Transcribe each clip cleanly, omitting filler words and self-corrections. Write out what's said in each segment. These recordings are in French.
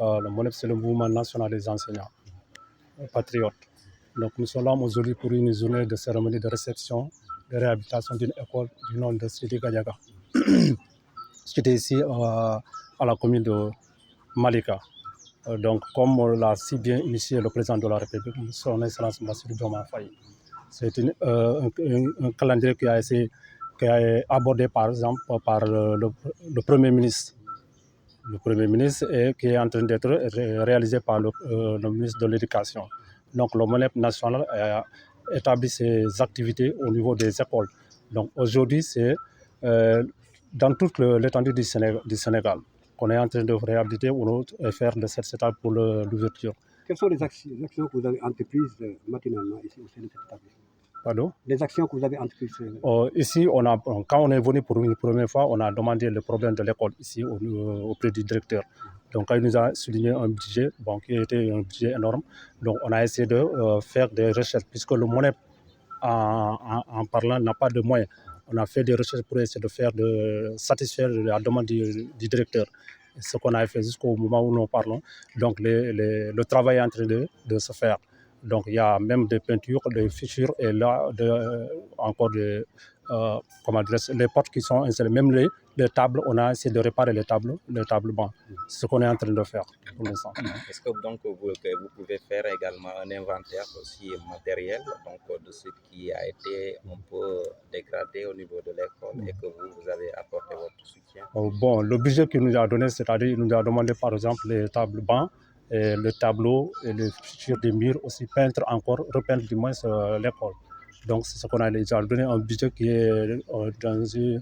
Le MONEP, c'est le Mouvement national des enseignants patriotes. Donc nous sommes là aujourd'hui pour une journée de cérémonie de réception, de réhabilitation d'une école du nom de Sidi Gadiaga. C'était ici à la commune de Malika. Donc comme l'a si bien initié le président de la République, son Excellence Bassirou Diomaye Faye. C'est un calendrier qui a été abordé par exemple par le Premier ministre. Le Premier ministre et qui est en train d'être réalisé par le ministre de l'Éducation. Donc le MONEP national a établi ses activités au niveau des écoles. Donc aujourd'hui, c'est dans toute l'étendue du Sénégal qu'on est en train de réhabiliter et faire de cette étape pour l'ouverture. Quelles sont les actions que vous avez entreprises matinalement ici au sein de cet établissement? Pardon? Les actions que vous avez entreprises ici, quand on est venu pour une première fois, on a demandé le problème de l'école ici auprès du directeur. Donc, il nous a souligné un budget qui était un budget énorme. Donc, on a essayé de faire des recherches, puisque le MONEP, en parlant, n'a pas de moyens. On a fait des recherches pour essayer de satisfaire la demande du directeur. Ce qu'on a fait jusqu'au moment où nous parlons. Donc, le travail est en train de se faire. Donc il y a même des peintures, des fissures et là encore les portes qui sont installées, même les tables, on a essayé de réparer les tables bancs. C'est ce qu'on est en train de faire pour l'instant. Est-ce que donc vous pouvez faire également un inventaire aussi matériel donc, de ce qui a été un peu dégradé au niveau de l'école et que vous avez apporté votre soutien? Bon, le budget qu'il nous a donné, c'est-à-dire il nous a demandé par exemple les tables bancs, et le tableau et les fissures des murs, aussi peindre encore, repeindre du moins l'école. Donc c'est ce qu'on a déjà donné, un budget qui est dans une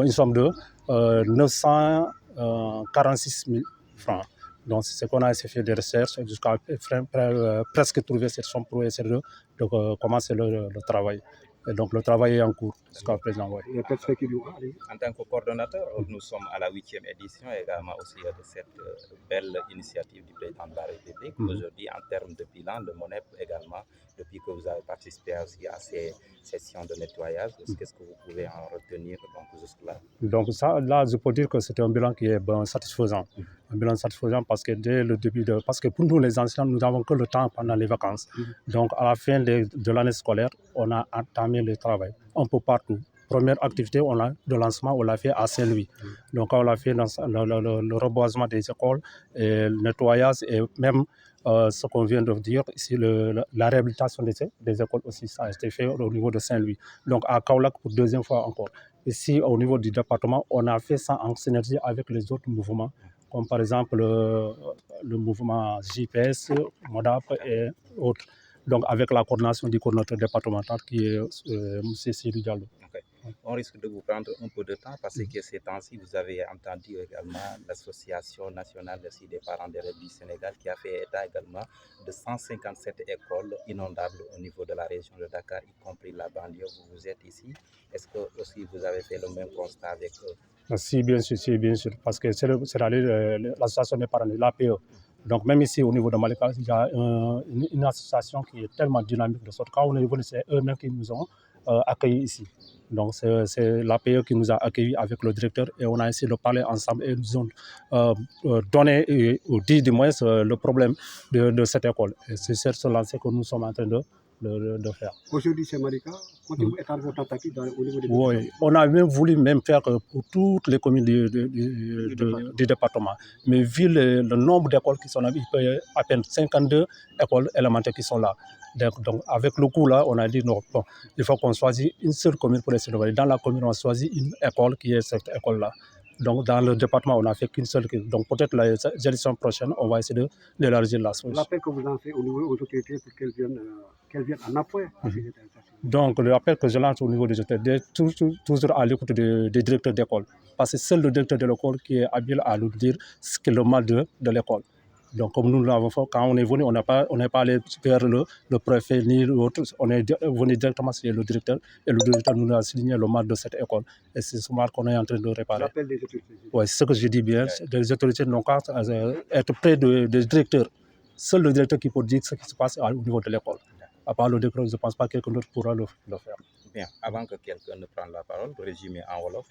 somme de 946 000 francs. Donc c'est ce qu'on a essayé de faire des recherches jusqu'à presque trouver cette somme pour essayer de commencer le travail. Et donc le travail est en cours jusqu'à présent. Ouais. En tant que coordonnateur, nous sommes à la 8e édition également aussi de cette belle initiative du président de la République. Aujourd'hui, en termes de bilan, le MONEP également, depuis que vous avez participé aussi à ces sessions de nettoyage, qu'est-ce que vous pouvez en retenir jusque-là? Donc ça, là, je peux dire que c'est un bilan qui est satisfaisant. Un bilan satisfaisant parce que dès le début parce que pour nous les enseignants, nous n'avons que le temps pendant les vacances. Donc à la fin de l'année scolaire, on a entamé le travail un peu partout. Première activité de lancement, on l'a fait à Saint-Louis. Donc on l'a fait dans le reboisement des écoles, et le nettoyage et même ce qu'on vient de dire ici, la réhabilitation des écoles aussi, ça a été fait au niveau de Saint-Louis. Donc à Kaolack pour deuxième fois encore. Ici, au niveau du département, on a fait ça en synergie avec les autres mouvements, comme par exemple le mouvement JPS, MODAP et autres. Donc avec la coordination du coordinateur départemental qui est M. Sidou Diallo. Okay. On risque de vous prendre un peu de temps parce que ces temps-ci, vous avez entendu également l'Association nationale des parents d'élèves du Sénégal qui a fait état également de 157 écoles inondables au niveau de la région de Dakar, y compris la banlieue où vous êtes ici. Est-ce que aussi vous avez fait le même constat avec eux? Si, bien sûr, parce que c'est l'association des parents, l'APE. Donc même ici au niveau de Malika, il y a une association qui est tellement dynamique de sorte quand on est venu, c'est eux-mêmes qui nous ont accueillis ici. Donc c'est l'APE qui nous a accueillis avec le directeur et on a essayé de parler ensemble et nous ont donné ou dit du moins le problème de cette école. Et c'est sur ce lancé que nous sommes en train de faire. Aujourd'hui, c'est Malika. Comptez-vous étendre vos tentatives au niveau des Oui, on a même voulu faire pour toutes les communes du département. Mais vu le nombre d'écoles qui sont là, il y a à peine 52 écoles élémentaires qui sont là. Donc avec le coup là, on a dit non, bon, il faut qu'on choisisse une seule commune pour essayer de voir. Dans la commune, on choisit une école qui est cette école-là. Donc dans le département, on n'a fait qu'une seule. Donc peut-être la élection prochaine, on va essayer d'élargir la chose. L'appel que vous lancez au niveau des autorités pour qu'elles viennent en appui à ces états. Donc l'appel que je lance au niveau des autorités, toujours à l'écoute des directeurs d'école. Parce que c'est le directeur de l'école qui est habile à nous dire ce qu'est le mal de l'école. Donc comme nous l'avons fait, quand on est venu, on n'est pas allé vers le préfet ni l'autre, on est venu directement sur le directeur et le directeur nous a signé le mal de cette école. Et c'est ce mal qu'on est en train de réparer. L'appel des autorités. Oui, c'est ce que je dis bien. Les autorités n'ont qu'à être près des directeurs. Seul le directeur qui peut dire ce qui se passe au niveau de l'école. À part le directeur, je ne pense pas que quelqu'un d'autre pourra le faire. Bien, avant que quelqu'un ne prenne la parole, résumé en Wolof,